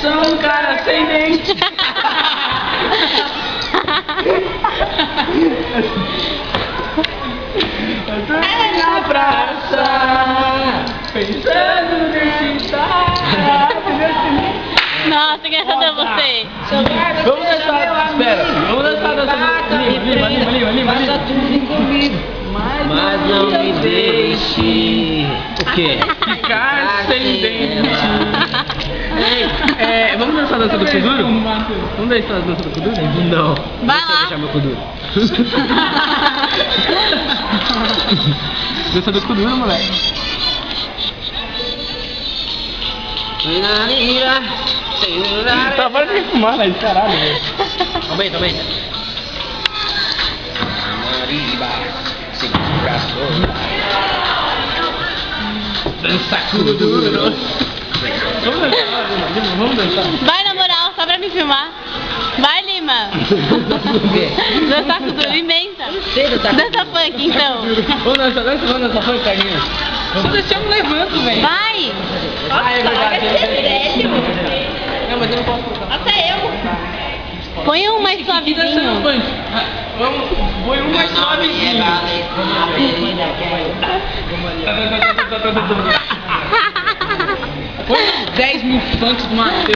sou um cara sem dente. Eu tô na praça, pensando nesse cara. Nossa, quem cadê você? Vamos dançar, espera. Vamos dançar, Lima. Faça tudo comigo, mas não me deixe. O quê? Ficar sem dente. Vamos dançar a dança do Kuduro? Vamos dançar a dança do Kuduro? Não. Vai Deixa eu lá. deixar meu Kuduro. Dança do Kuduro, moleque. Tá, para de fumar, né? Caralho, velho. Aumenta. Mariba, segura Dança Kuduro. Vamos dançar. Vai na moral, só pra me filmar. Vai, Lima. Dançar com duro, inventa. Dança funk, então. Vamos dançar funk, Carlinhos. Só deixar um levanto, velho. Vai. Ah, é verdade. Não, mas eu não posso colocar. Até eu. Põe um mais suavezinho. Vamos, põe um mais suavezinho. Põe 10 mil funks do Matheus.